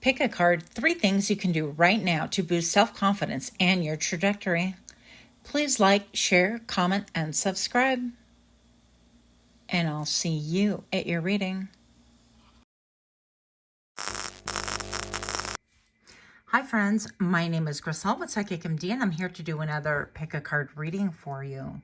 Pick a card, 3 things you can do right now to boost self-confidence and your trajectory. Please like, share, comment, and subscribe. And I'll see you at your reading. Hi friends, my name is Grisel with Psychic MD, and I'm here to do another pick a card reading for you.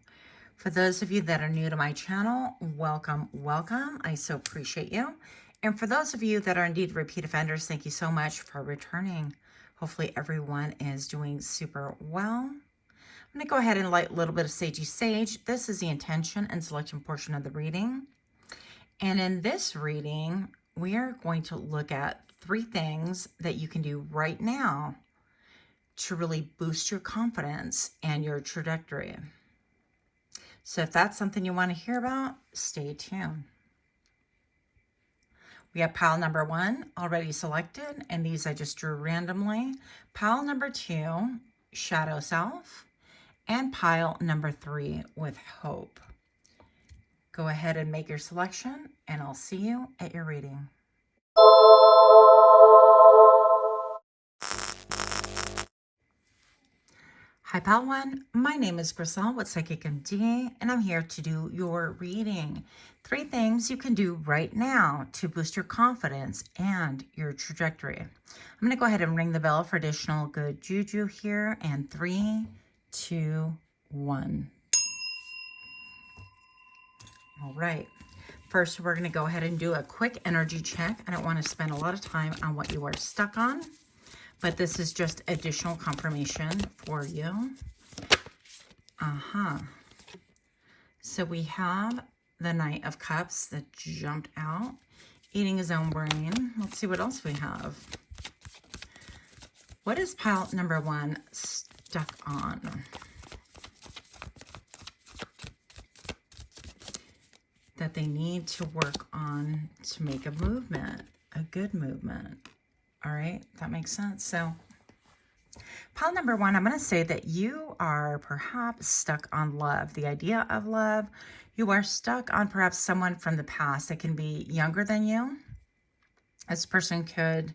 For those of you that are new to my channel, welcome, welcome. I so appreciate you. And for those of you that are indeed repeat offenders, thank you so much for returning. Hopefully everyone is doing super well. I'm going to go ahead and light a little bit of sagey sage. This is the intention and selection portion of the reading. And in this reading, we are going to look at 3 things that you can do right now to really boost your confidence and your trajectory. So if that's something you want to hear about, stay tuned. We have pile number 1 already selected, and these I just drew randomly. Pile number 2, Shadow Self, and pile number 3 with Hope. Go ahead and make your selection, and I'll see you at your reading. Hi pile 1, my name is Grisel with Psychic MD, and I'm here to do your reading. 3 things you can do right now to boost your confidence and your trajectory. I'm going to go ahead and ring the bell for additional good juju here, and 3, 2, 1. All right. First, we're going to go ahead and do a quick energy check. I don't want to spend a lot of time on what you are stuck on, but this is just additional confirmation for you. So we have the Knight of Cups that jumped out, eating his own brain. Let's see what else we have. What is pile number 1 stuck on? That they need to work on to make a movement, a good movement. All right, that makes sense. So pile number 1, I'm going to say that you are perhaps stuck on love, the idea of love. You are stuck on perhaps someone from the past that can be younger than you. This person could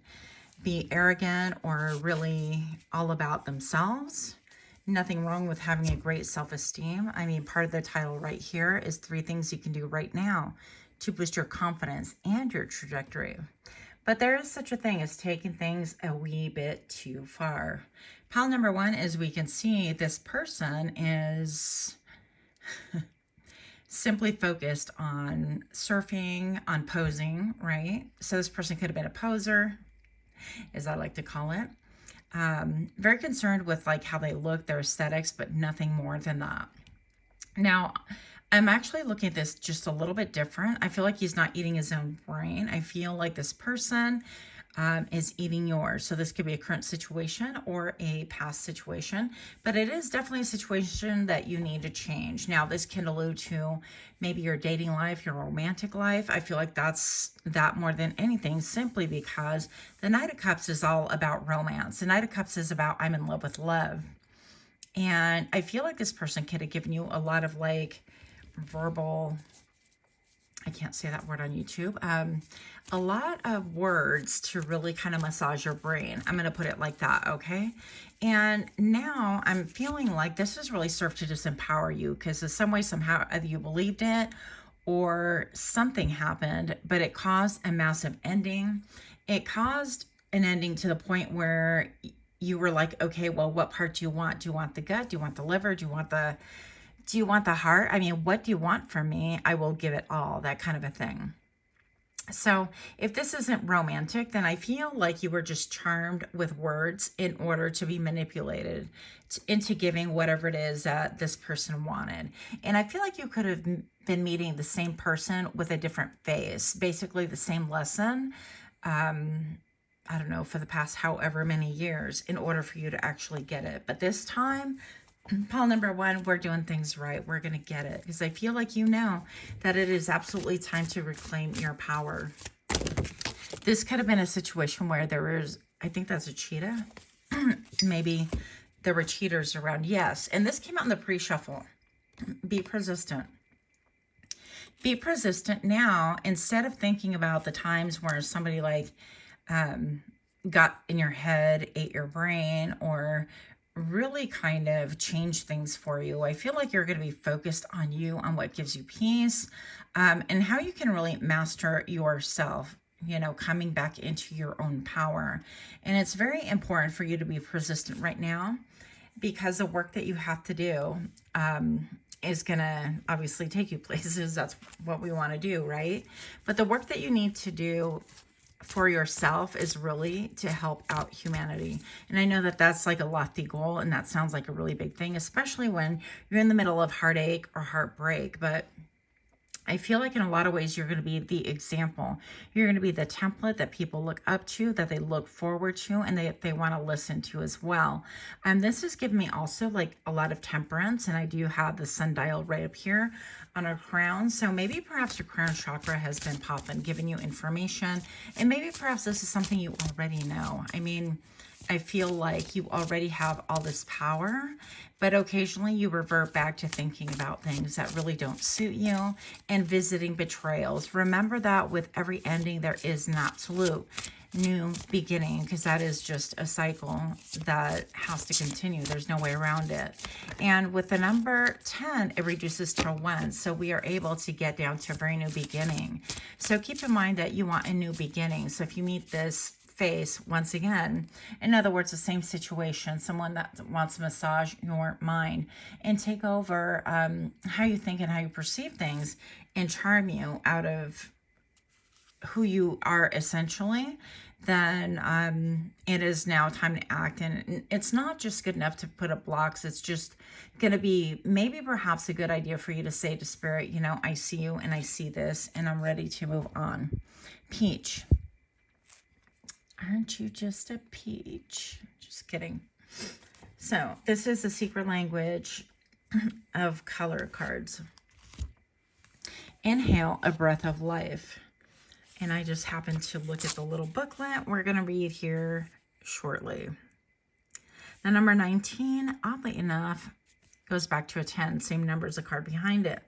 be arrogant or really all about themselves. Nothing wrong with having a great self-esteem. I mean, part of the title right here is 3 things you can do right now to boost your confidence and your trajectory. But there is such a thing as taking things a wee bit too far. Pile number 1, as we can see, this person is simply focused on surfing, on posing, right? So this person could have been a poser, as I like to call it. Very concerned with like how they look, their aesthetics, but nothing more than that. Now, I'm actually looking at this just a little bit different. I feel like he's not eating his own brain. I feel like this person is eating yours. So this could be a current situation or a past situation, but it is definitely a situation that you need to change. Now, this can allude to maybe your dating life, your romantic life. I feel like that's that more than anything, simply because the Knight of Cups is all about romance. The Knight of Cups is about I'm in love with love. And I feel like this person could have given you a lot of like verbal, I can't say that word on YouTube, a lot of words to really kind of massage your brain. I'm going to put it like that, okay? And now I'm feeling like this has really served to disempower you, because in some way, somehow, either you believed it or something happened, but it caused a massive ending. It caused an ending to the point where you were like, okay, well, what part do you want? Do you want the gut? Do you want the liver? Do you want the heart? I mean, what do you want from me? I will give it all, that kind of a thing. So if this isn't romantic, then I feel like you were just charmed with words in order to be manipulated into giving whatever it is that this person wanted. And I feel like you could have been meeting the same person with a different face, basically the same lesson. I don't know, for the past however many years in order for you to actually get it. But this time, pile number 1, we're doing things right. We're going to get it, because I feel like you know that it is absolutely time to reclaim your power. This could have been a situation where there was, I think that's a cheetah. Maybe there were cheaters around. Yes. And this came out in the pre-shuffle. Be persistent. Be persistent now, instead of thinking about the times where somebody like got in your head, ate your brain, or really kind of change things for you. I feel like you're going to be focused on you, on what gives you peace, and how you can really master yourself, you know, coming back into your own power. And it's very important for you to be persistent right now, because the work that you have to do is going to obviously take you places. That's what we want to do, right? But the work that you need to do for yourself is really to help out humanity. And I know that that's like a lofty goal, and that sounds like a really big thing, especially when you're in the middle of heartache or heartbreak. But I feel like in a lot of ways, you're going to be the example. You're going to be the template that people look up to, that they look forward to, and they want to listen to as well. And this has given me also like a lot of temperance, and I do have the sundial right up here on our crown. So maybe perhaps your crown chakra has been popping, giving you information, and maybe perhaps this is something you already know. I mean, I feel like you already have all this power, but occasionally you revert back to thinking about things that really don't suit you and visiting betrayals. Remember that with every ending, there is an absolute new beginning, because that is just a cycle that has to continue. There's no way around it. And with the number 10, it reduces to 1. So we are able to get down to a very new beginning. So keep in mind that you want a new beginning. So if you meet this face once again, in other words, the same situation, someone that wants to massage your mind and take over how you think and how you perceive things and charm you out of who you are essentially, then it is now time to act. And it's not just good enough to put up blocks. It's just going to be maybe perhaps a good idea for you to say to spirit, you know, I see you and I see this and I'm ready to move on. Peach. Aren't you just a peach? Just kidding. So this is the secret language of color cards. Inhale a breath of life. And I just happened to look at the little booklet we're going to read here shortly. The number 19, oddly enough, goes back to a 10. Same number as the card behind it.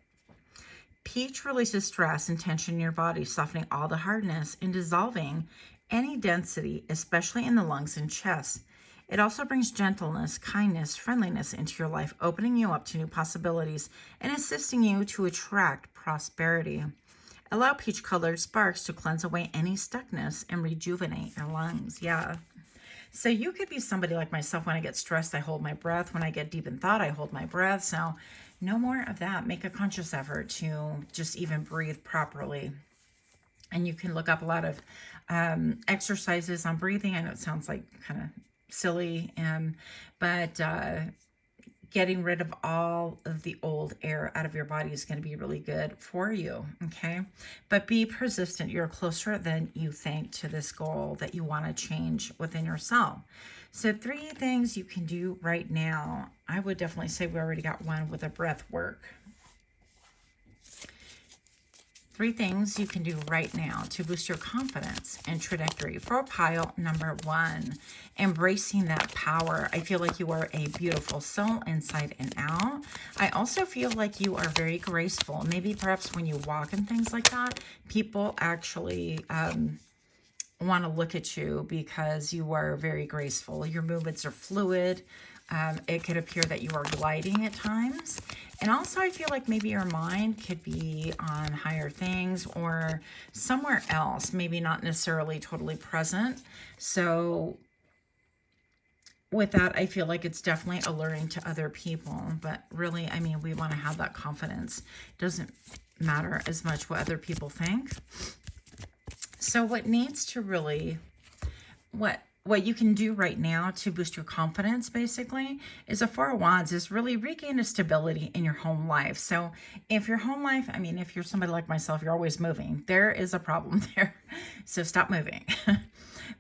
Peach releases stress and tension in your body, softening all the hardness and dissolving any density, especially in the lungs and chest. It also brings gentleness, kindness, friendliness into your life, opening you up to new possibilities and assisting you to attract prosperity. Allow peach-colored sparks to cleanse away any stuckness and rejuvenate your lungs. Yeah. So you could be somebody like myself. When I get stressed, I hold my breath. When I get deep in thought, I hold my breath. So no more of that. Make a conscious effort to just even breathe properly. And you can look up a lot of exercises on breathing. I know it sounds like kind of silly, but getting rid of all of the old air out of your body is going to be really good for you, okay? But be persistent. You're closer than you think to this goal that you want to change within yourself. So 3 things you can do right now. I would definitely say we already got one with a breath work. 3 things you can do right now to boost your confidence and trajectory. For pile number 1, embracing that power. I feel like you are a beautiful soul inside and out. I also feel like you are very graceful. Maybe perhaps when you walk and things like that, people actually want to look at you because you are very graceful. Your movements are fluid. It could appear that you are gliding at times. And also I feel like maybe your mind could be on higher things or somewhere else, maybe not necessarily totally present. So with that, I feel like it's definitely alluring to other people. But really, I mean, we want to have that confidence. It doesn't matter as much what other people think. So what needs to really, what you can do right now to boost your confidence, basically, is a 4 of Wands is really regain a stability in your home life. So if your home life, I mean, if you're somebody like myself, you're always moving, there is a problem there. So stop moving.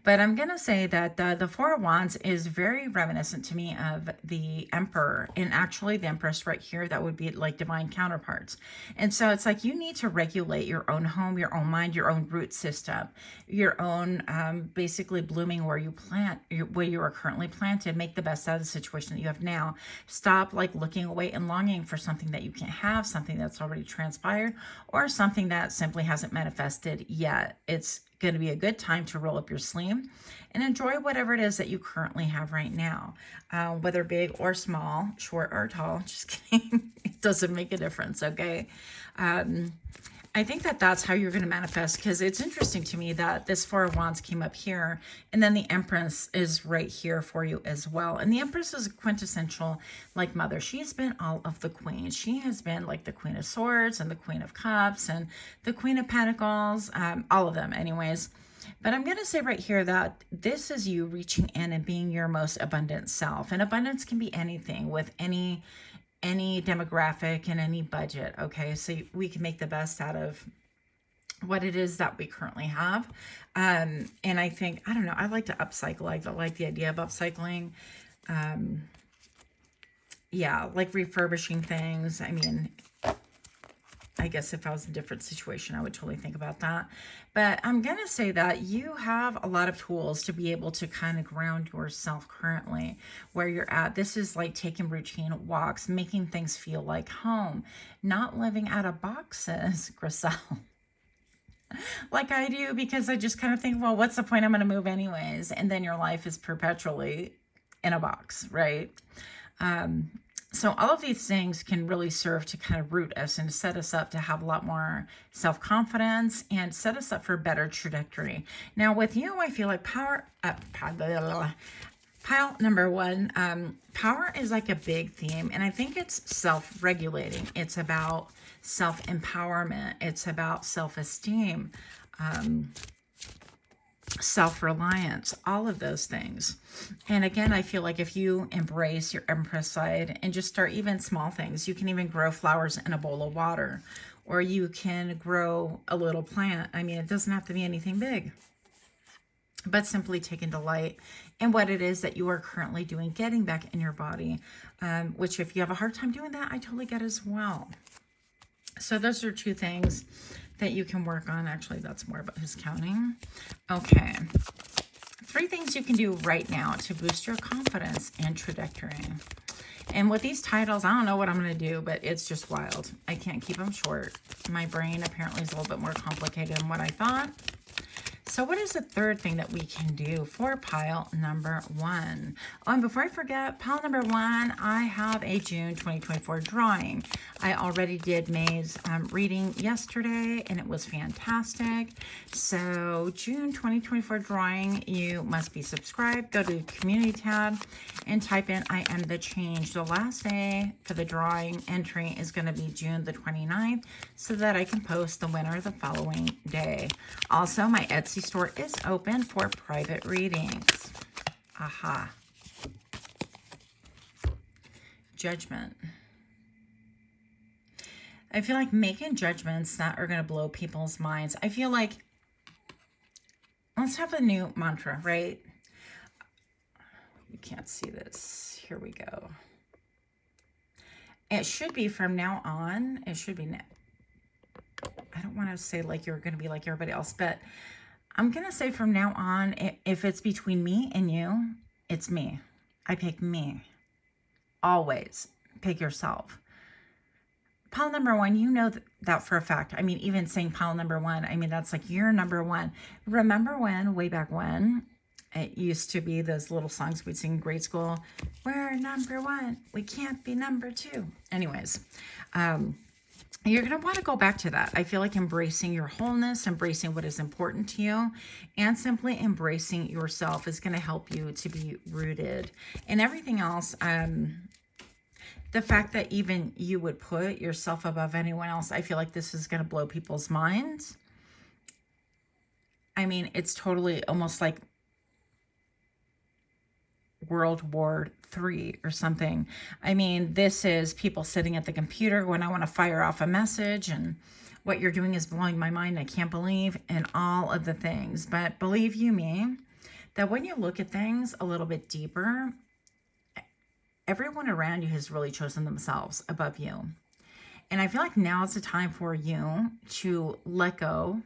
But I'm going to say that the 4 of Wands is very reminiscent to me of the Emperor. And actually the Empress right here, that would be like divine counterparts. And so it's like you need to regulate your own home, your own mind, your own root system, your own basically blooming where you plant, where you are currently planted. Make the best out of the situation that you have now. Stop like looking away and longing for something that you can't have, something that's already transpired, or something that simply hasn't manifested yet. It's going to be a good time to roll up your sleeve and enjoy whatever it is that you currently have right now, whether big or small, short or tall. Just kidding. It doesn't make a difference, okay? I think that that's how you're going to manifest, because it's interesting to me that this Four of Wands came up here, and then the Empress is right here for you as well. And the Empress is a quintessential like mother. She's been all of the queens. She has been like the Queen of Swords and the Queen of Cups and the Queen of Pentacles, all of them anyways. But I'm going to say right here that this is you reaching in and being your most abundant self. And abundance can be anything with any demographic and any budget, okay? So we can make the best out of what it is that we currently have. And I think, I don't know, I like to upcycle. I like the idea of upcycling. Yeah, like refurbishing things. I mean, I guess if I was in a different situation, I would totally think about that. But I'm going to say that you have a lot of tools to be able to kind of ground yourself currently where you're at. This is like taking routine walks, making things feel like home, not living out of boxes, Griselle. Like I do, because I just kind of think, well, what's the point? I'm going to move anyways. And then your life is perpetually in a box, right? So all of these things can really serve to kind of root us and set us up to have a lot more self-confidence and set us up for a better trajectory. Now with you, I feel like pile number one, power is like a big theme, and I think it's self-regulating. It's about self-empowerment. It's about self-esteem, self-reliance, all of those things. And again, I feel like if you embrace your Empress side and just start even small things, you can even grow flowers in a bowl of water, or you can grow a little plant. I mean, it doesn't have to be anything big, but simply taking delight in what it is that you are currently doing, getting back in your body, which if you have a hard time doing that, I totally get as well. So those are two things that you can work on. Actually, that's more about his counting. Okay. 3 things you can do right now to boost your confidence and trajectory. And with these titles, I don't know what I'm going to do, but it's just wild. I can't keep them short. My brain apparently is a little bit more complicated than what I thought. So what is the 3rd thing that we can do for pile number 1? Oh, and before I forget, pile number 1, I have a June 2024 drawing. I already did May's reading yesterday, and it was fantastic. So June 2024 drawing, you must be subscribed. Go to the community tab and type in I am the change. The last day for the drawing entry is going to be June the 29th, so that I can post the winner the following day. Also, my Etsy store is open for private readings. Aha. Judgment. I feel like making judgments that are going to blow people's minds. I feel like, let's have a new mantra, right? You can't see this. Here we go. It should be from now on. It should be now. I don't want to say like you're going to be like everybody else, but I'm going to say from now on, if it's between me and you, it's me. I pick me. Always pick yourself. Pile number 1, you know that for a fact. I mean, even saying pile number 1, I mean, that's like your number 1. Remember when, way back when, it used to be those little songs we'd sing in grade school? We're number 1. We can't be number 2. Anyways, you're going to want to go back to that. I feel like embracing your wholeness, embracing what is important to you, and simply embracing yourself is going to help you to be rooted. And everything else, the fact that even you would put yourself above anyone else, I feel like this is going to blow people's minds. I mean, it's totally almost like World War III or something. I mean, this is people sitting at the computer when I want to fire off a message, and what you're doing is blowing my mind. I can't believe, and all of the things. But believe you me, that when you look at things a little bit deeper, everyone around you has really chosen themselves above you. And I feel like now is the time for you to let go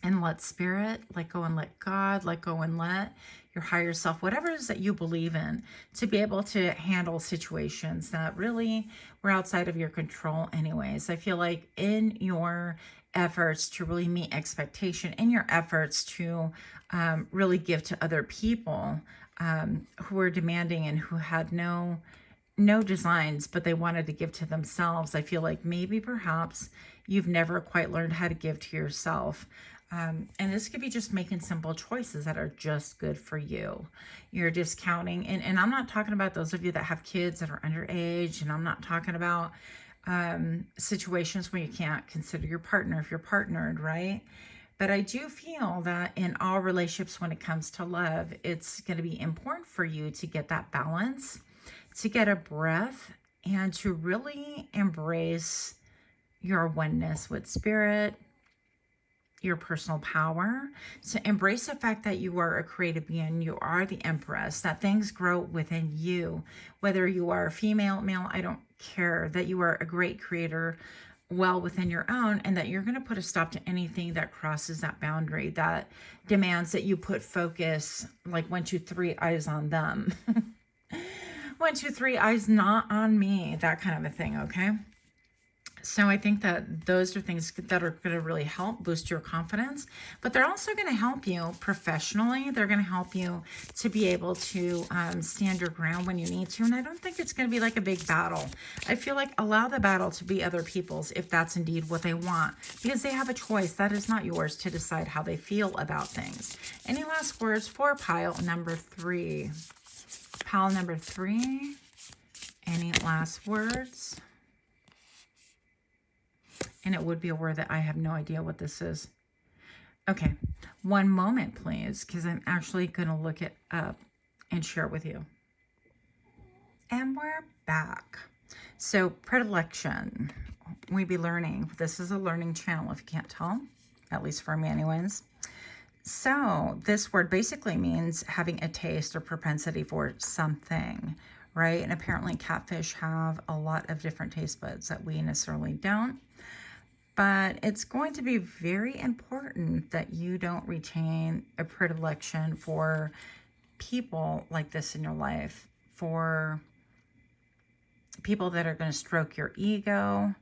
and let spirit, let go and let God, let go and let your higher self, whatever it is that you believe in, to be able to handle situations that really were outside of your control anyways. I feel like in your efforts to really meet expectation, in your efforts to really give to other people who were demanding and who had no designs, but they wanted to give to themselves. I feel like maybe perhaps you've never quite learned how to give to yourself. And this could be just making simple choices that are just good for you. You're discounting, and I'm not talking about those of you that have kids that are underage, and I'm not talking about situations where you can't consider your partner if you're partnered, right? But I do feel that in all relationships, when it comes to love, it's going to be important for you to get that balance, to get a breath, and to really embrace your oneness with spirit, your personal power, to embrace the fact that you are a creative being, you are the empress, that things grow within you, whether you are female, male, I don't care, that you are a great creator well within your own, and that you're going to put a stop to anything that crosses that boundary, that demands that you put focus, like 1, 2, 3 eyes on them. 1, 2, 3 eyes not on me, that kind of a thing. Okay. So I think that those are things that are going to really help boost your confidence, but they're also going to help you professionally. They're going to help you to be able to stand your ground when you need to. And I don't think it's going to be like a big battle. I feel like allow the battle to be other people's if that's indeed what they want, because they have a choice. That is not yours to decide how they feel about things. Any last words for pile number 3? Pile number 3, any last words? And it would be a word that I have no idea what this is. Okay, one moment, please, because I'm actually going to look it up and share it with you. And we're back. So, predilection. We be learning. This is a learning channel, if you can't tell, at least for me anyways. So, this word basically means having a taste or propensity for something, right? And apparently catfish have a lot of different taste buds that we necessarily don't. But it's going to be very important that you don't retain a predilection for people like this in your life, for people that are going to stroke your ego,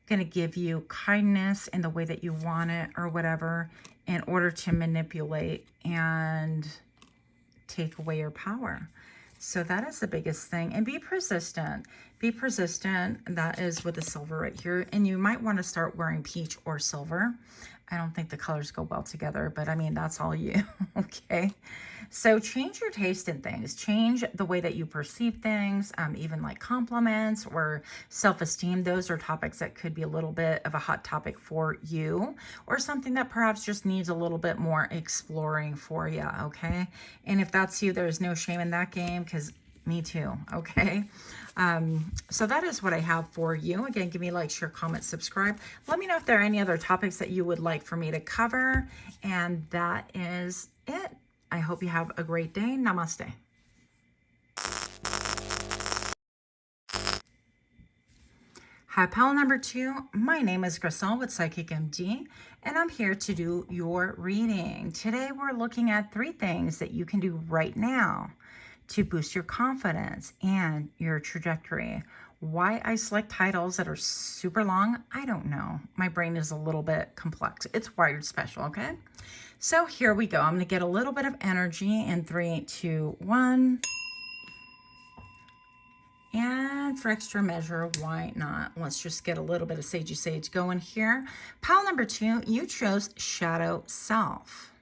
going to give you kindness in the way that you want it or whatever, in order to manipulate and take away your power. So that is the biggest thing. And be persistent. Be persistent. That is with the silver right here. And you might want to start wearing peach or silver. I don't think the colors go well together, but I mean, that's all you. Okay. So change your taste in things. Change the way that you perceive things, even like compliments or self-esteem. Those are topics that could be a little bit of a hot topic for you, or something that perhaps just needs a little bit more exploring for you. Okay. And if that's you, there's no shame in that game, because me too. Okay. So that is what I have for you. Again, give me a like, share, comment, subscribe. Let me know if there are any other topics that you would like for me to cover. And that is it. I hope you have a great day. Namaste. Hi, pal number 2. My name is Grisel with Psychic MD, and I'm here to do your reading. Today, we're looking at 3 things that you can do right now to boost your confidence and your trajectory. Why I select titles that are super long, I don't know. My brain is a little bit complex. It's wired special, okay? So here we go. I'm going to get a little bit of energy in 3, 2, 1. And for extra measure, why not? Let's just get a little bit of sagey sage going here. Pile number 2, you chose Shadow Self.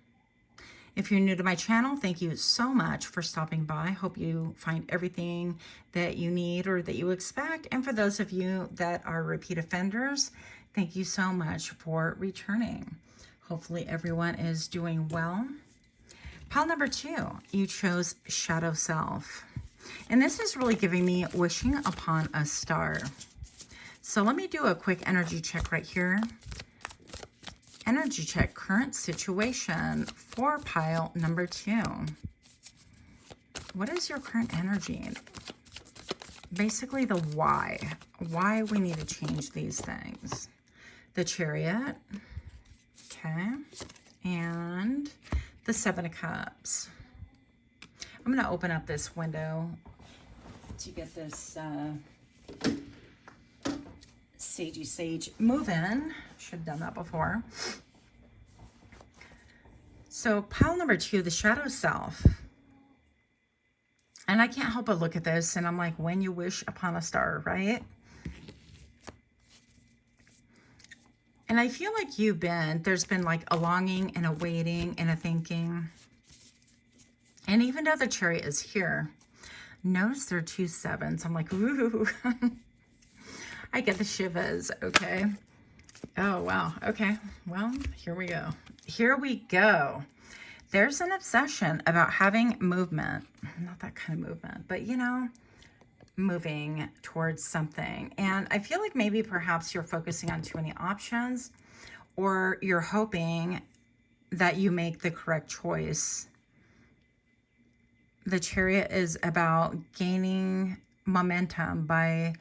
If you're new to my channel, thank you so much for stopping by. Hope you find everything that you need or that you expect. And for those of you that are repeat offenders, thank you so much for returning. Hopefully everyone is doing well. Pile number 2, you chose Shadow Self. And this is really giving me wishing upon a star. So let me do a quick energy check right here. Energy check, current situation for pile number 2. What is your current energy? Basically the why we need to change these things. The Chariot, okay, and the 7 of Cups. I'm going to open up this window to get this Sagey Sage move in. Should have done that before. So pile number 2, the shadow self. And I can't help but look at this and I'm like, when you wish upon a star, right? And I feel like there's been like a longing and a waiting and a thinking. And even though the Chariot is here, notice there are 2 7s. I'm like, ooh, I get the shivers, okay. Oh, wow, okay, well, here we go. Here we go. There's an obsession about having movement, not that kind of movement, but you know, moving towards something. And I feel like maybe perhaps you're focusing on too many options, or you're hoping that you make the correct choice. The Chariot is about gaining momentum by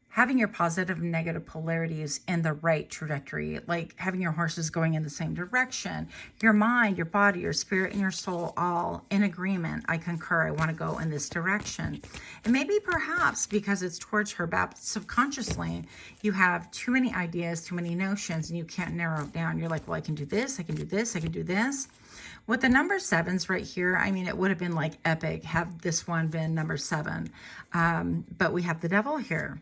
having your positive and negative polarities in the right trajectory, like having your horses going in the same direction, your mind, your body, your spirit, and your soul all in agreement. I concur. I want to go in this direction. And maybe perhaps because it's towards her, but subconsciously you have too many ideas, too many notions, and you can't narrow it down. You're like, well, I can do this, I can do this, I can do this. With the number 7s right here, I mean, it would have been like epic have this one been number 7. But we have the devil here.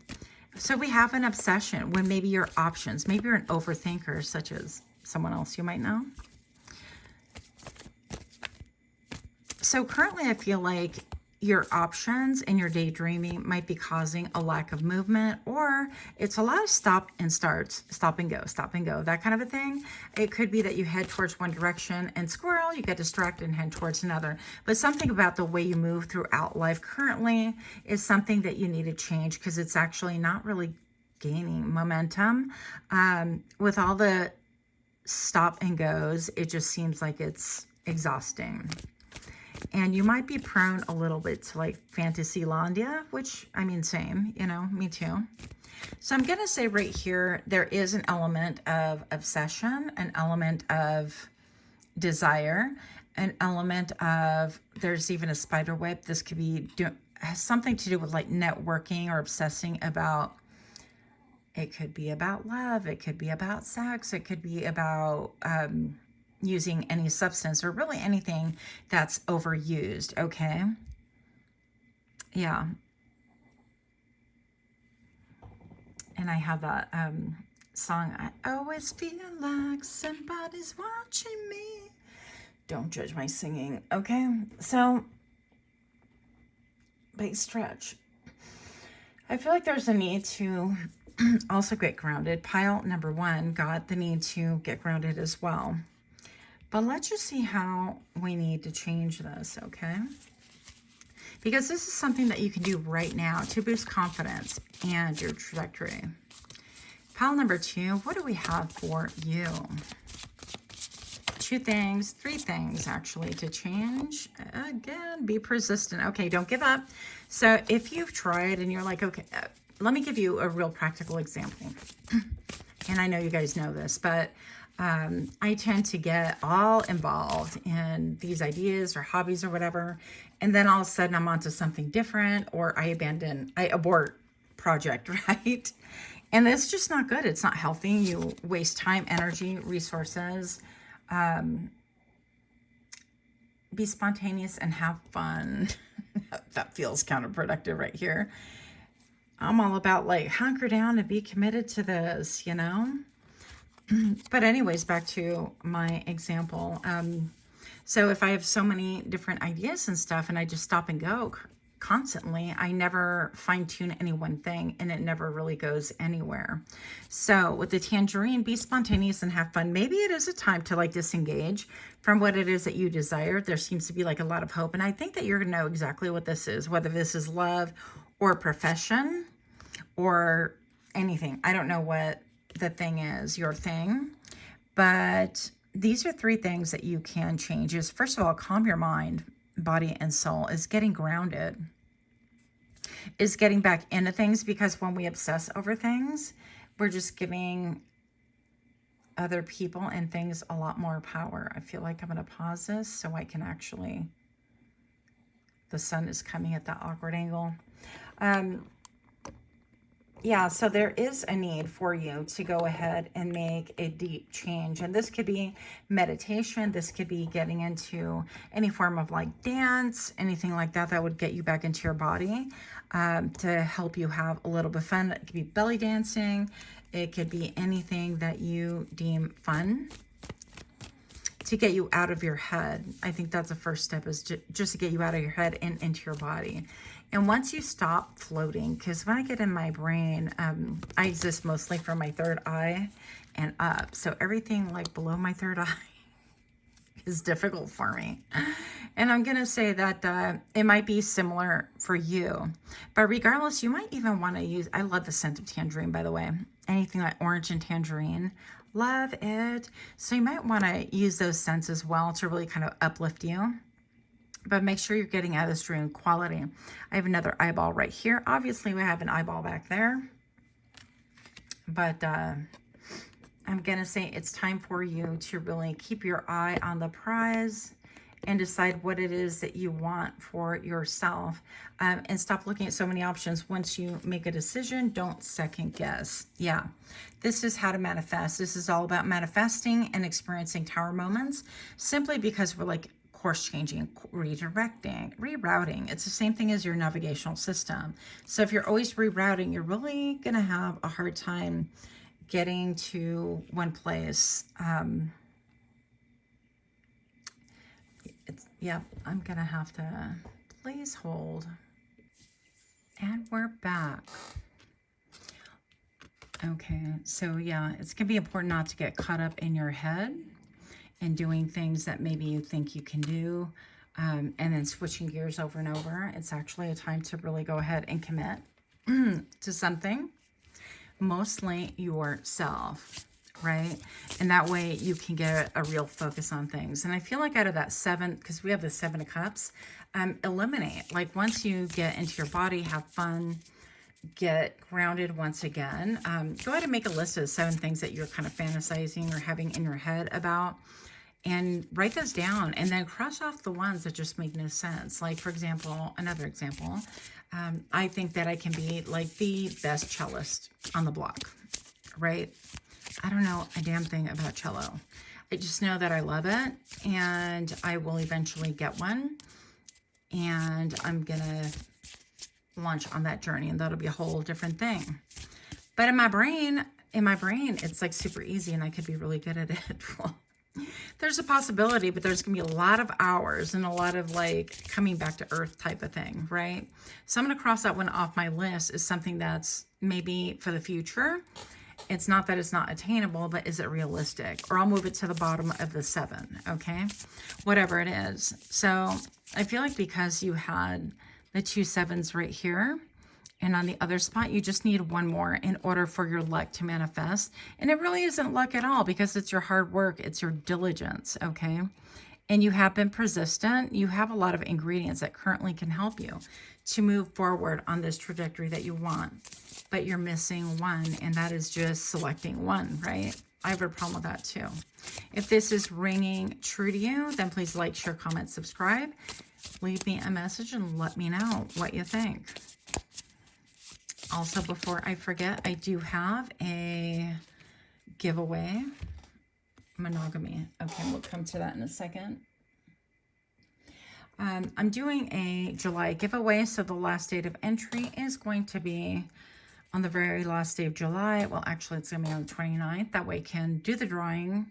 So we have an obsession when maybe your options, maybe you're an overthinker, such as someone else you might know. So currently I feel like your options and your daydreaming might be causing a lack of movement, or it's a lot of stop and starts, stop and go, that kind of a thing. It could be that you head towards one direction and squirrel, you get distracted and head towards another. But something about the way you move throughout life currently is something that you need to change, because it's actually not really gaining momentum. With all the stop and goes, it just seems like it's exhausting. And you might be prone a little bit to like Fantasylandia, which, I mean, same, you know, me too. So I'm going to say right here, there is an element of obsession, an element of desire, an element of, there's even a spider web. This could be, has something to do with like networking or obsessing about, it could be about love. It could be about sex. It could be about, using any substance, or really anything that's overused, okay? Yeah. And I have that song, I always feel like somebody's watching me. Don't judge my singing, okay? So, big stretch. I feel like there's a need to also get grounded. Pile number 1 got the need to get grounded as well. But let's just see how we need to change this, okay? Because this is something that you can do right now to boost confidence and your trajectory. Pile number 2, what do we have for you? 2 things, 3 things actually to change. Again, be persistent. Okay, don't give up. So if you've tried and you're like, okay, let me give you a real practical example. And I know you guys know this, but I tend to get all involved in these ideas or hobbies or whatever, and then all of a sudden I'm onto something different, or I abort project, right? And it's just not good. It's not healthy. You waste time, energy, resources. Be spontaneous and have fun. That feels counterproductive right here. I'm all about like hunker down and be committed to this, you know? But anyways, back to my example. So if I have so many different ideas and stuff and I just stop and go constantly, I never fine tune any one thing and it never really goes anywhere. So with the tangerine, be spontaneous and have fun. Maybe it is a time to like disengage from what it is that you desire. There seems to be like a lot of hope. And I think that you're going to know exactly what this is, whether this is love or profession or anything. I don't know what the thing is, your thing, but these are 3 things that you can change. Is first of all, calm your mind, body, and soul. Is getting grounded, is getting back into things, because when we obsess over things, we're just giving other people and things a lot more power. I feel like I'm going to pause this so I can actually, the sun is coming at that awkward angle. Yeah, so there is a need for you to go ahead and make a deep change. And this could be meditation. This could be getting into any form of like dance, anything like that that would get you back into your body, to help you have a little bit of fun. It could be belly dancing. It could be anything that you deem fun to get you out of your head. I think that's the first step, is just to get you out of your head and into your body. And once you stop floating, because when I get in my brain, I exist mostly from my third eye and up. So everything like below my third eye is difficult for me. And I'm going to say that it might be similar for you. But regardless, you might even want to use, I love the scent of tangerine, by the way. Anything like orange and tangerine. Love it. So you might want to use those scents as well to really kind of uplift you. But make sure you're getting out of this dream quality. I have another eyeball right here. Obviously, we have an eyeball back there. But I'm going to say it's time for you to really keep your eye on the prize and decide what it is that you want for yourself. And stop looking at so many options. Once you make a decision, don't second guess. Yeah, this is how to manifest. This is all about manifesting and experiencing tower moments, simply because we're like course changing, redirecting, rerouting. It's the same thing as your navigational system. So if you're always rerouting, you're really going to have a hard time getting to one place. Yep, I'm going to have to, please hold. And we're back. Okay, so yeah, it's going to be important not to get caught up in your head and doing things that maybe you think you can do, and then switching gears over and over. It's actually a time to really go ahead and commit to something, mostly yourself, right? And that way you can get a real focus on things. And I feel like out of that 7, because we have the 7 of Cups, eliminate. Like once you get into your body, have fun, get grounded once again, go ahead and make a list of 7 things that you're kind of fantasizing or having in your head about, and write those down, and then cross off the ones that just make no sense. Like, for example, another example, I think that I can be like the best cellist on the block, right? I don't know a damn thing about cello. I just know that I love it, and I will eventually get one, and I'm gonna launch on that journey, and that'll be a whole different thing. But in my brain, it's like super easy, and I could be really good at it. Well, there's a possibility, but there's gonna be a lot of hours and a lot of like coming back to earth type of thing, right? So I'm gonna cross that one off my list as something that's maybe for the future. It's not that it's not attainable, but is it realistic? Or I'll move it to the bottom of the 7, okay? Whatever it is. So I feel like because you had the 2 7s right here, and on the other spot, you just need one more in order for your luck to manifest. And it really isn't luck at all, because it's your hard work. It's your diligence, okay? And you have been persistent. You have a lot of ingredients that currently can help you to move forward on this trajectory that you want. But you're missing one, and that is just selecting one, right? I have a problem with that too. If this is ringing true to you, then please like, share, comment, subscribe. Leave me a message and let me know what you think. Also, before I forget, I do have a giveaway. Monogamy. Okay, we'll come to that in a second. I'm doing a July giveaway, so the last date of entry is going to be on the very last day of July. Well, actually, it's going to be on the 29th. That way I can do the drawing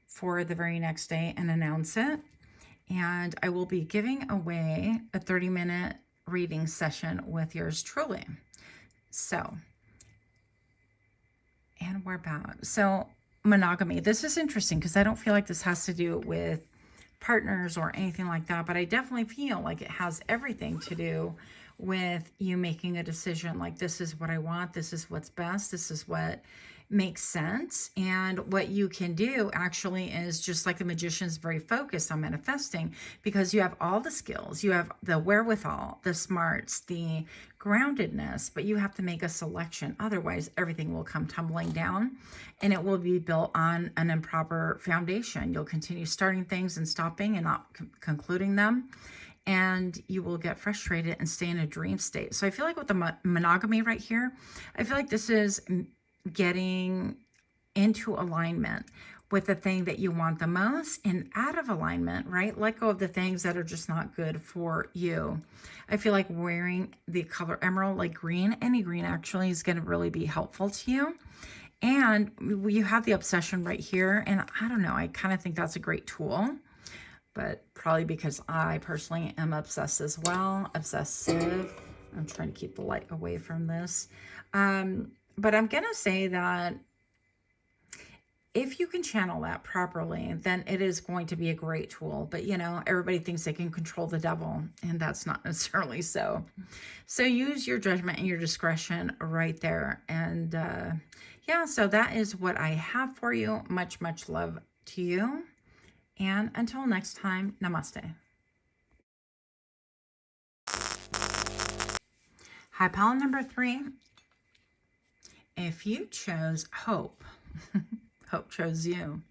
for the very next day and announce it. And I will be giving away a 30-minute reading session with yours truly. So, and we're back. So, monogamy. This is interesting because I don't feel like this has to do with partners or anything like that, but I definitely feel like it has everything to do with you making a decision. Like, this is what I want. This is what's best. This is what makes sense. And what you can do actually is just like the magician's very focused on manifesting, because you have all the skills, you have the wherewithal, the smarts, the groundedness, but you have to make a selection. Otherwise, everything will come tumbling down, and it will be built on an improper foundation. You'll continue starting things and stopping and not concluding them. and you will get frustrated and stay in a dream state. So I feel like with the monogamy right here, I feel like this is getting into alignment with the thing that you want the most, and out of alignment, right? Let go of the things that are just not good for you. I feel like wearing the color emerald, like green, any green actually, is going to really be helpful to you. And you have the obsession right here, and I don't know, I kind of think that's a great tool, but probably because I personally am obsessed as well, obsessive. I'm trying to keep the light away from this. But I'm going to say that if you can channel that properly, then it is going to be a great tool. But, you know, everybody thinks they can control the devil, and that's not necessarily so. So use your judgment and your discretion right there. And yeah, so that is what I have for you. Much, much love to you. And until next time, namaste. Hi, pile number 3. If you chose hope, hope chose you.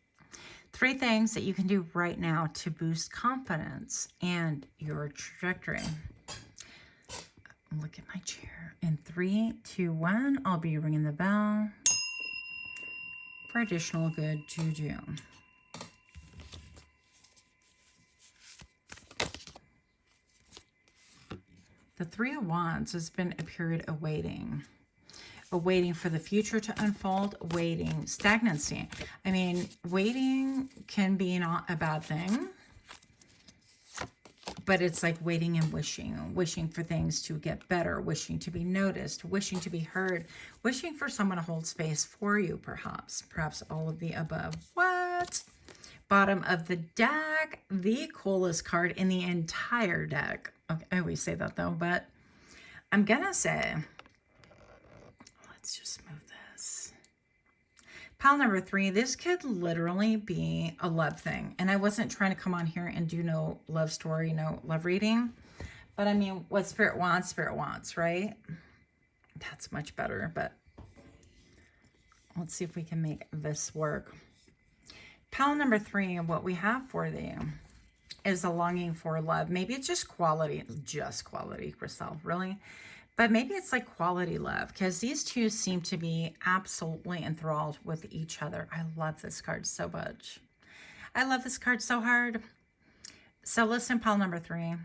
3 things that you can do right now to boost confidence and your trajectory. Look at my chair. In 3, 2, 1, I'll be ringing the bell for additional good juju. The 3 of Wands has been a period of waiting. Waiting for the future to unfold, waiting, stagnancy. I mean, waiting can be not a bad thing, but it's like waiting and wishing for things to get better, wishing to be noticed, wishing to be heard, wishing for someone to hold space for you, perhaps all of the above. What? Bottom of the deck, the coolest card in the entire deck. Okay, I always say that though, but I'm gonna say, let's just move this. Pile number 3, this could literally be a love thing. And I wasn't trying to come on here and do no love story, no love reading. But I mean, what spirit wants, right? That's much better, but let's see if we can make this work. Pile number 3, what we have for you is a longing for love. Maybe it's just quality, Crystal, really? But maybe it's like quality love, because these two seem to be absolutely enthralled with each other. I love this card so much. I love this card so hard. So listen, pile number 3.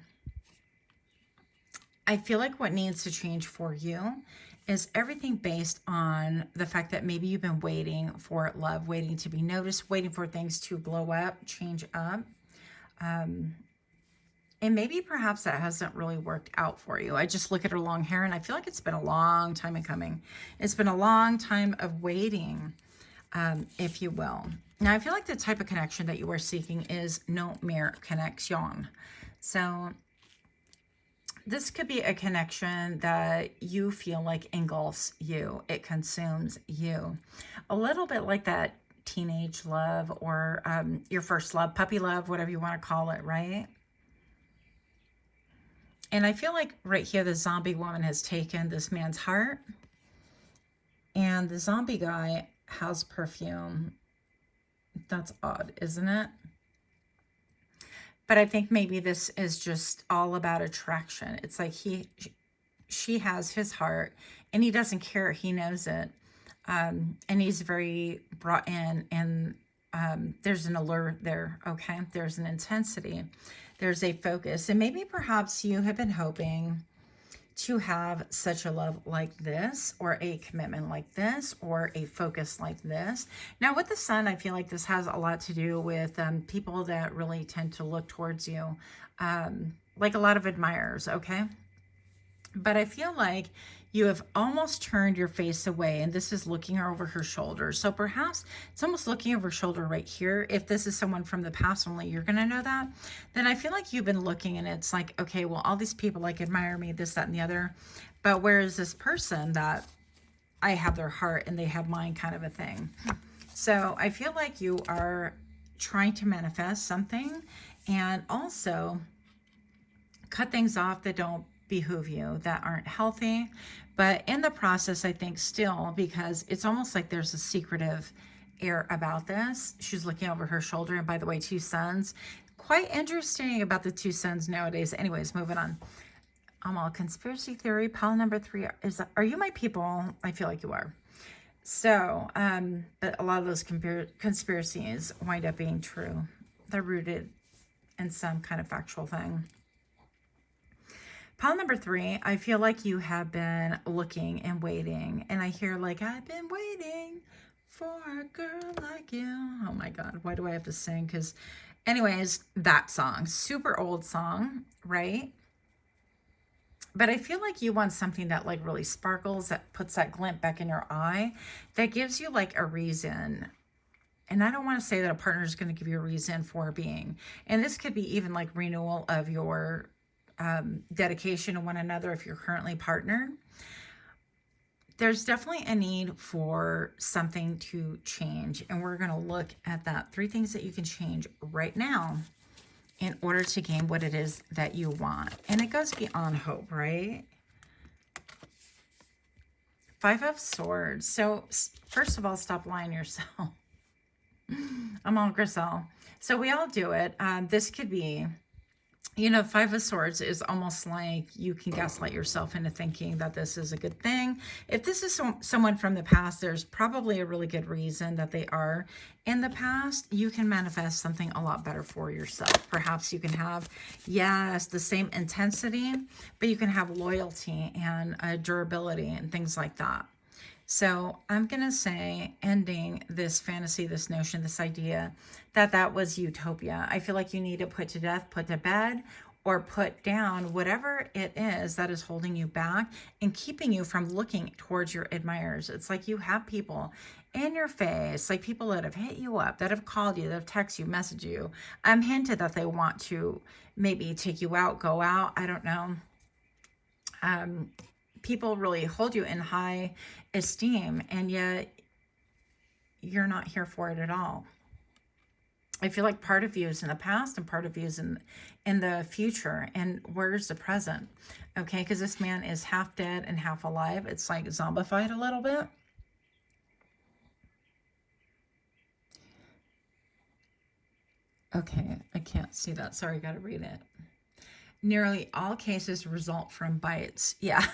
I feel like what needs to change for you is everything based on the fact that maybe you've been waiting for love, waiting to be noticed, waiting for things to blow up, change up. And maybe perhaps that hasn't really worked out for you. I just look at her long hair and I feel like it's been a long time in coming. It's been a long time of waiting, if you will. Now, I feel like the type of connection that you are seeking is no mere connection. So this could be a connection that you feel like engulfs you. It consumes you. A little bit like that teenage love or your first love, puppy love, whatever you want to call it, right? And I feel like right here, the zombie woman has taken this man's heart. And the zombie guy has perfume. That's odd, isn't it? But I think maybe this is just all about attraction. It's like she has his heart and he doesn't care. He knows it. And he's very brought in, and there's an allure there, okay? There's an intensity. There's a focus. And maybe perhaps you have been hoping to have such a love like this, or a commitment like this, or a focus like this. Now with the sun, I feel like this has a lot to do with people that really tend to look towards you, like a lot of admirers, okay? But I feel like you have almost turned your face away, and this is looking over her shoulder. So perhaps it's almost looking over her shoulder right here. If this is someone from the past, only you're going to know that. Then I feel like you've been looking and it's like, okay, well, all these people like admire me, this, that, and the other. But where is this person that I have their heart and they have mine, kind of a thing? So I feel like you are trying to manifest something and also cut things off that don't behoove you, that aren't healthy. But in the process, I think still, because it's almost like there's a secretive air about this. She's looking over her shoulder, and by the way, 2 suns, quite interesting about the two suns nowadays. Anyways, moving on. I'm all conspiracy theory. Pile number 3 is, are you my people? I feel like you are. So, but a lot of those conspiracies wind up being true. They're rooted in some kind of factual thing. Pile number 3, I feel like you have been looking and waiting. And I hear like, I've been waiting for a girl like you. Oh my God, why do I have to sing? Because anyways, that song, super old song, right? But I feel like you want something that like really sparkles, that puts that glint back in your eye, that gives you like a reason. And I don't want to say that a partner is going to give you a reason for being. And this could be even like renewal of your dedication to one another if you're currently partnered. There's definitely a need for something to change. And we're going to look at that. 3 things that you can change right now in order to gain what it is that you want. And it goes beyond hope, right? 5 of Swords. So first of all, stop lying to yourself. I'm all Griselle. So we all do it. This could be, you know, 5 of Swords is almost like you can gaslight yourself into thinking that this is a good thing. If this is someone from the past, there's probably a really good reason that they are in the past. You can manifest something a lot better for yourself. Perhaps you can have, yes, the same intensity, but you can have loyalty and durability and things like that. So I'm going to say ending this fantasy, this notion, this idea that was utopia. I feel like you need to put to death, put to bed, or put down whatever it is that is holding you back and keeping you from looking towards your admirers. It's like you have people in your face, like people that have hit you up, that have called you, that have texted you, messaged you, hinted that they want to maybe take you out, go out. I don't know. People really hold you in high esteem, and yet you're not here for it at all. I feel like part of you is in the past and part of you is in the future. And where's the present? Okay, because this man is half dead and half alive. It's like zombified a little bit. Okay, I can't see that. Sorry, got to read it. Nearly all cases result from bites. Yeah.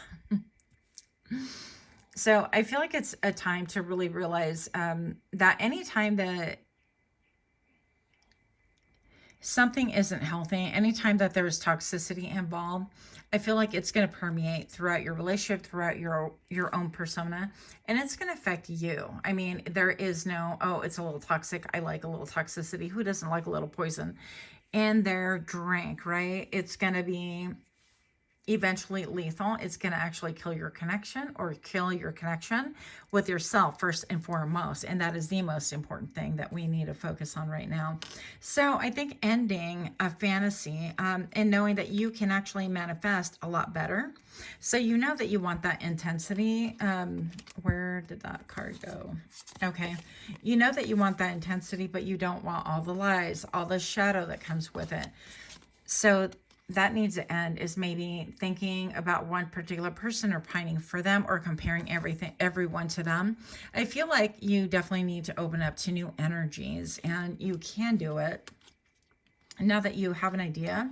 So I feel like it's a time to really realize that anytime that something isn't healthy, anytime that there's toxicity involved, I feel like it's going to permeate throughout your relationship, throughout your own persona, and it's going to affect you. I mean, there is no, oh, it's a little toxic, I like a little toxicity. Who doesn't like a little poison in their drink, right? It's going to be eventually lethal. It's going to actually kill your connection, or kill your connection with yourself first and foremost. And that is the most important thing that we need to focus on right now. So I think ending a fantasy and knowing that you can actually manifest a lot better. So you know that you want that intensity. Where did that card go? Okay. You know that you want that intensity, but you don't want all the lies, all the shadow that comes with it. So that needs to end, is maybe thinking about one particular person or pining for them or comparing everyone to them. I feel like you definitely need to open up to new energies, and you can do it now that you have an idea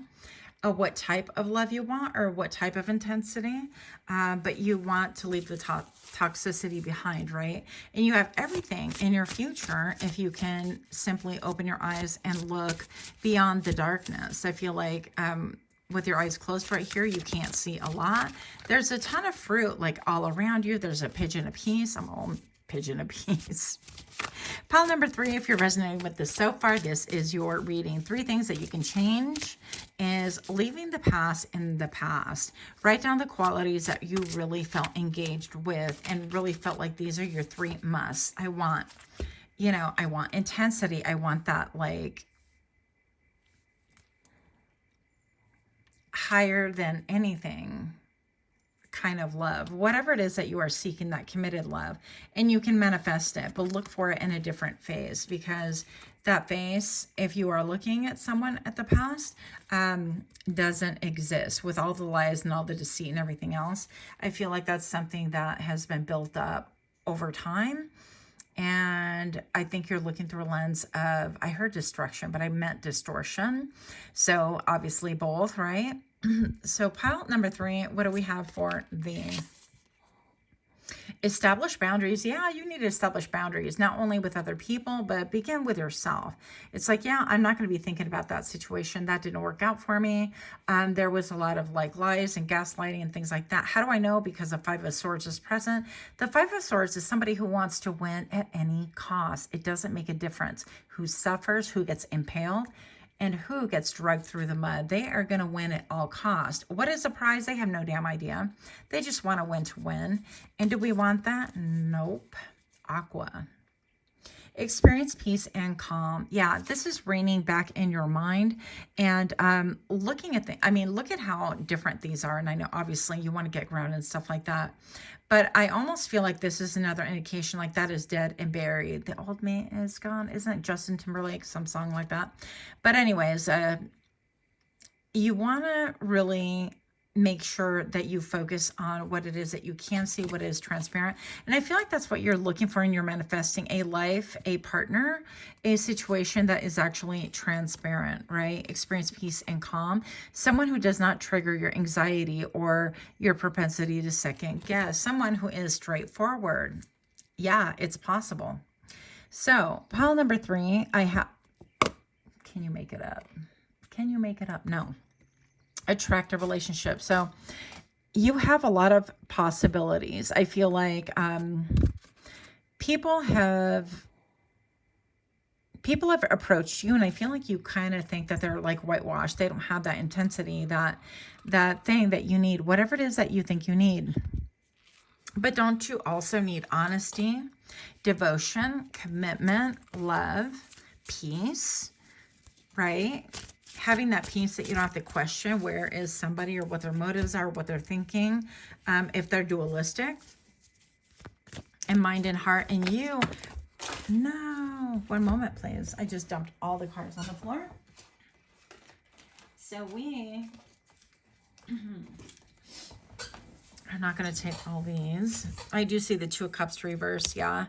of what type of love you want or what type of intensity, but you want to leave the toxicity behind, right? And you have everything in your future if you can simply open your eyes and look beyond the darkness. I feel like with your eyes closed right here, you can't see a lot. There's a ton of fruit like all around you. There's a pigeon apiece. I'm all pigeon apiece. Pile number 3, if you're resonating with this so far, this is your reading. 3 things that you can change is leaving the past in the past. Write down the qualities that you really felt engaged with and really felt like these are your 3 musts. I want, you know, I want intensity. I want that like higher than anything kind of love, whatever it is that you are seeking, that committed love, and you can manifest it, but look for it in a different phase, because that phase, if you are looking at someone at the past, doesn't exist with all the lies and all the deceit and everything else. I feel like that's something that has been built up over time, And I think you're looking through a lens of, I heard destruction, but I meant distortion. So obviously both, right? So pile number 3, what do we have for the establish boundaries? Yeah, you need to establish boundaries, not only with other people, but begin with yourself. It's like, yeah, I'm not going to be thinking about that situation. That didn't work out for me. There was a lot of like lies and gaslighting and things like that. How do I know? Because the 5 of Swords is present. The 5 of Swords is somebody who wants to win at any cost. It doesn't make a difference who suffers, who gets impaled, and who gets dragged through the mud. They are going to win at all cost. What is the prize? They have no damn idea. They just want to win. And do we want that? Nope. Aqua. Experience peace and calm. Yeah, this is reigning back in your mind and looking at look at how different these are. And I know obviously you want to get grounded and stuff like that. But I almost feel like this is another indication like that is dead and buried. The old me is gone. Isn't it Justin Timberlake? Some song like that. But anyways, you want to really make sure that you focus on what it is that you can see, what is transparent. And I feel like that's what you're looking for in your manifesting: a life, a partner, a situation that is actually transparent, right? Experience peace and calm. Someone who does not trigger your anxiety or your propensity to second guess. Someone who is straightforward. Yeah, it's possible. So pile number 3, I have, can you make it up? Can you make it up? No. Attractive relationship. So you have a lot of possibilities. I feel like people have approached you, and I feel like you kind of think that they're like whitewashed. They don't have that intensity, that thing that you need, whatever it is that you think you need. But don't you also need honesty, devotion, commitment, love, peace, right? Having that peace that you don't have to question where is somebody or what their motives are, what they're thinking, if they're dualistic, and mind and heart. And you, no, one moment, please. I just dumped all the cards on the floor. So we are not going to take all these. I do see the 2 of Cups reverse, yeah.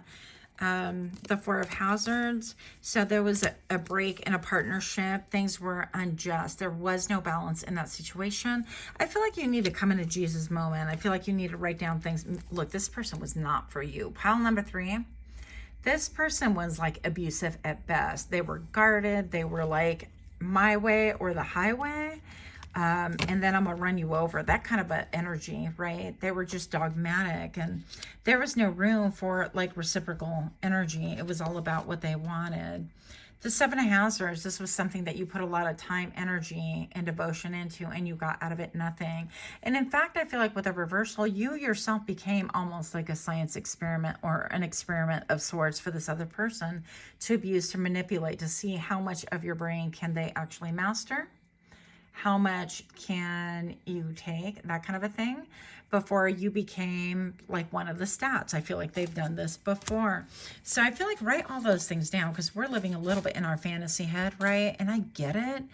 The 4 of Hazards. So there was a break in a partnership. Things were unjust. There was no balance in that situation. I feel like you need to come into Jesus moment. I feel like you need to write down things. Look, this person was not for you. Pile number 3. This person was like abusive at best. They were guarded. They were like my way or the highway. And then I'm gonna run you over. That kind of an energy, right? They were just dogmatic, and there was no room for like reciprocal energy. It was all about what they wanted. The 7 of Hazards, this was something that you put a lot of time, energy, and devotion into, and you got out of it nothing. And in fact, I feel like with a reversal, you yourself became almost like a science experiment or an experiment of sorts for this other person to abuse, to manipulate, to see how much of your brain can they actually master. How much can you take, that kind of a thing, before you became like one of the stats. I feel like they've done this before. So I feel like write all those things down, because we're living a little bit in our fantasy head, right? And I get it.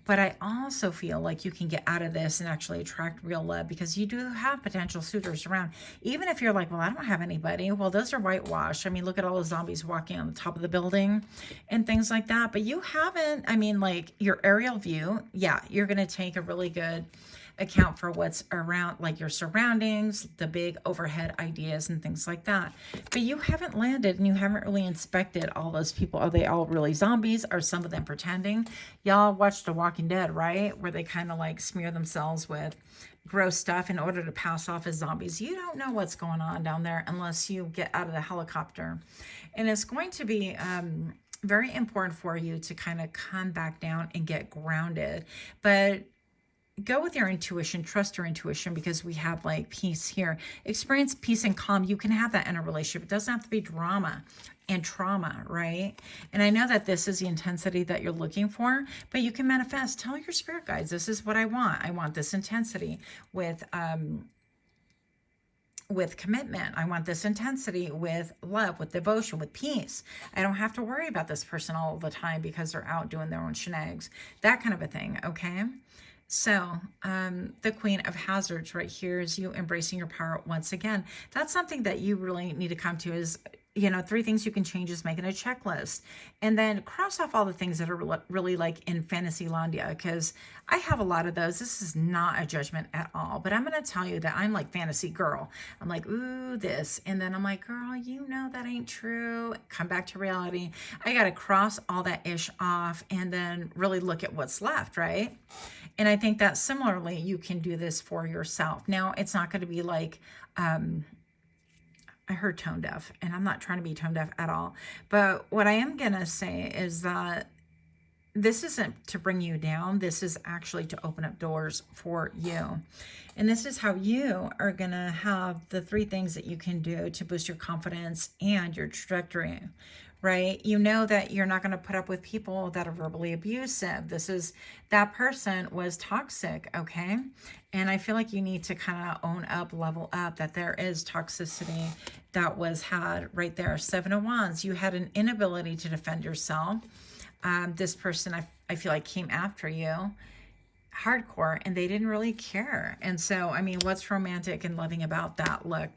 But I also feel like you can get out of this and actually attract real love, because you do have potential suitors around. Even if you're like, well, I don't have anybody. Well, those are whitewashed. I mean, look at all the zombies walking on the top of the building and things like that. But you haven't, I mean, like your aerial view, yeah, you're going to take a really good account for what's around, like your surroundings, the big overhead ideas and things like that. But you haven't landed, and you haven't really inspected all those people. Are they all really zombies? Are some of them pretending? Y'all watched The Walking Dead, right? Where they kind of like smear themselves with gross stuff in order to pass off as zombies. You don't know what's going on down there unless you get out of the helicopter. And it's going to be very important for you to kind of come back down and get grounded. But go with your intuition, trust your intuition, because we have like peace here. Experience peace and calm. You can have that in a relationship. It doesn't have to be drama and trauma, right? And I know that this is the intensity that you're looking for, but you can manifest. Tell your spirit guides, this is what I want. I want this intensity with commitment. I want this intensity with love, with devotion, with peace. I don't have to worry about this person all the time because they're out doing their own shenanigans. That kind of a thing, okay? So the Queen of Hazards right here is you embracing your power once again. That's something that you really need to come to, is you know, 3 things you can change is making a checklist. And then cross off all the things that are really like in Fantasylandia, because I have a lot of those. This is not a judgment at all, but I'm going to tell you that I'm like fantasy girl. I'm like, ooh, this. And then I'm like, girl, you know that ain't true. Come back to reality. I got to cross all that ish off and then really look at what's left, right? And I think that similarly, you can do this for yourself. Now, it's not going to be like, I heard tone deaf, and I'm not trying to be tone deaf at all. But what I am going to say is that this isn't to bring you down. This is actually to open up doors for you. And this is how you are going to have the 3 things that you can do to boost your confidence and your trajectory, right? You know that you're not going to put up with people that are verbally abusive. That person was toxic, okay? And I feel like you need to kind of own up, level up, that there is toxicity that was had right there. 7 of Wands, you had an inability to defend yourself. This person, I feel like, came after you hardcore, and they didn't really care. And so, I mean, what's romantic and loving about that? Look,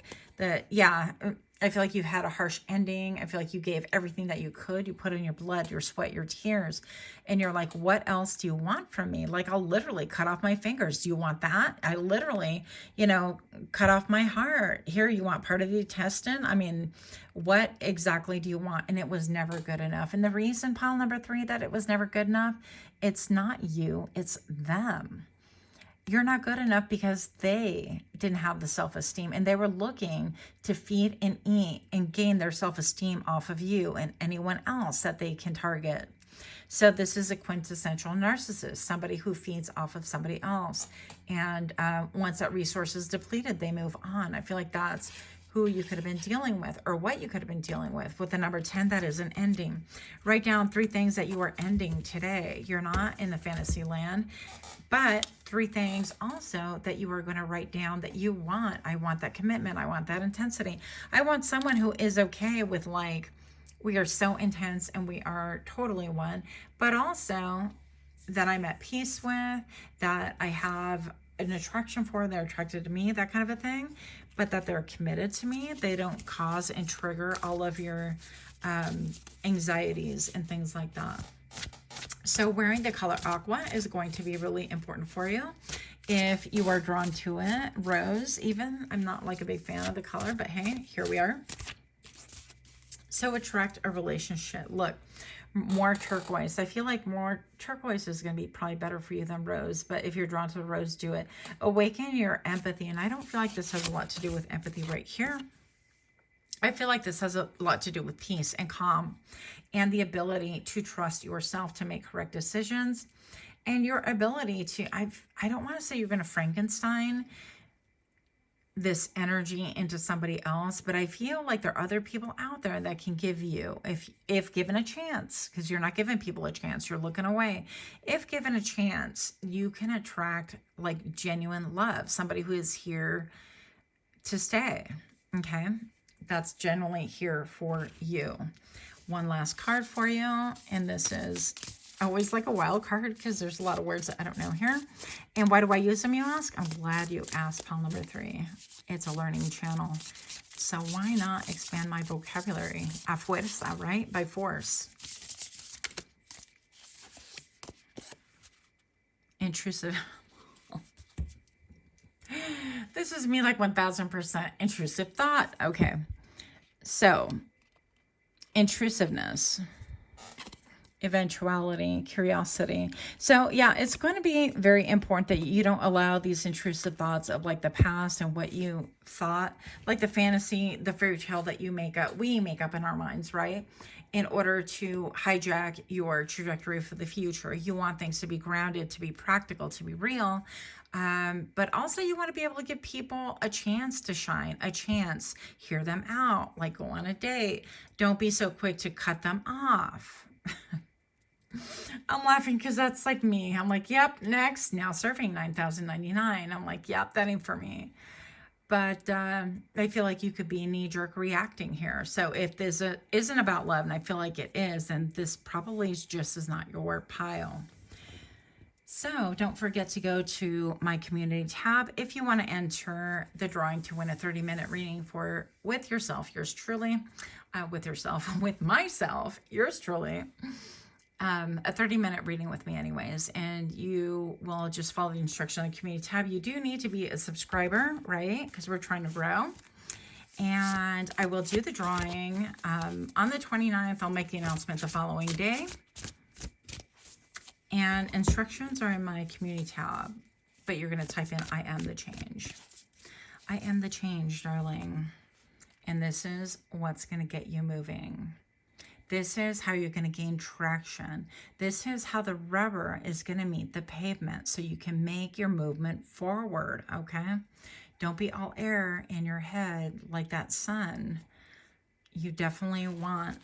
yeah, I feel like you've had a harsh ending. I feel like you gave everything that you could. You put in your blood, your sweat, your tears, and you're like, what else do you want from me? Like, I'll literally cut off my fingers. Do you want that? I literally, you know, cut off my heart. Here, you want part of the intestine? I mean, what exactly do you want? And it was never good enough. And the reason, pile number 3, that it was never good enough, it's not you, it's them. You're not good enough because they didn't have the self-esteem, and they were looking to feed and eat and gain their self-esteem off of you and anyone else that they can target. So this is a quintessential narcissist, somebody who feeds off of somebody else. And once that resource is depleted, they move on. I feel like that's who you could have been dealing with, or what you could have been dealing with. With the number 10, that is an ending. Write down 3 things that you are ending today. You're not in the fantasy land, but 3 things also that you are going to write down that you want. I want that commitment. I want that intensity. I want someone who is okay with, like, we are so intense and we are totally one, but also that I'm at peace with, that I have an attraction for, they're attracted to me, that kind of a thing, but that they're committed to me. They don't cause and trigger all of your anxieties and things like that. So wearing the color aqua is going to be really important for you. If you are drawn to it, rose even, I'm not like a big fan of the color, but hey, here we are. So attract a relationship. Look, more turquoise. I feel like more turquoise is going to be probably better for you than rose, but if you're drawn to the rose, do it. Awaken your empathy, and I don't feel like this has a lot to do with empathy right here. I feel like this has a lot to do with peace and calm and the ability to trust yourself to make correct decisions, and your ability to, I don't want to say you're going to Frankenstein this energy into somebody else, but I feel like there are other people out there that can give you, if given a chance, because you're not giving people a chance, you're looking away. If given a chance, you can attract like genuine love, somebody who is here to stay. Okay, that's generally here for you. One last card for you, and this is always like a wild card because there's a lot of words that I don't know here. And why do I use them, you ask? I'm glad you asked, pile number 3. It's a learning channel. So why not expand my vocabulary? A fuerza, right? By force. Intrusive. This is me like 1000% intrusive thought. Okay. So, intrusiveness. Eventuality, curiosity. So yeah, it's going to be very important that you don't allow these intrusive thoughts of like the past and what you thought, like the fantasy, the fairy tale that you we make up in our minds, right? In order to hijack your trajectory for the future. You want things to be grounded, to be practical, to be real. But also you want to be able to give people a chance to shine, a chance, hear them out, like go on a date. Don't be so quick to cut them off. I'm laughing because that's like me. I'm like, yep, next. Now surfing 9,099. I'm like, yep, that ain't for me. But I feel like you could be knee-jerk reacting here. So if this isn't about love, and I feel like it is, then this probably is just as not your pile. So don't forget to go to my community tab if you want to enter the drawing to win a 30-minute reading with yourself, yours truly, with myself, yours truly, a 30-minute reading with me anyways. And you will just follow the instruction on the community tab. You do need to be a subscriber, right? Because we're trying to grow. And I will do the drawing on the 29th. I'll make the announcement the following day. And instructions are in my community tab, but you're going to type in, I am the change. I am the change, darling. And this is what's going to get you moving. This is how you're going to gain traction. This is how the rubber is going to meet the pavement so you can make your movement forward, okay? Don't be all air in your head like that sun. You definitely want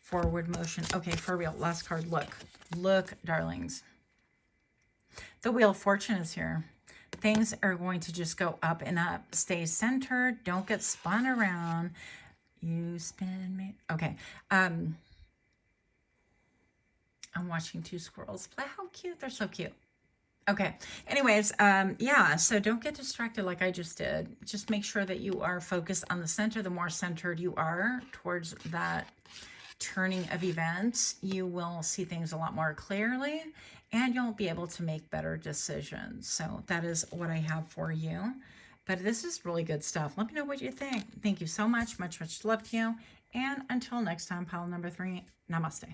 forward motion. Okay, for real, last card, look. Look, darlings. The Wheel of Fortune is here. Things are going to just go up and up. Stay centered. Don't get spun around. You spin me. Okay. I'm watching two squirrels play. How cute. They're so cute. Okay. Anyways, yeah, so don't get distracted like I just did. Just make sure that you are focused on the center. The more centered you are towards that turning of events, you will see things a lot more clearly and you'll be able to make better decisions. So that is what I have for you. But this is really good stuff. Let me know what you think. Thank you so much. Much, much love to you. And until next time, pile number 3, namaste.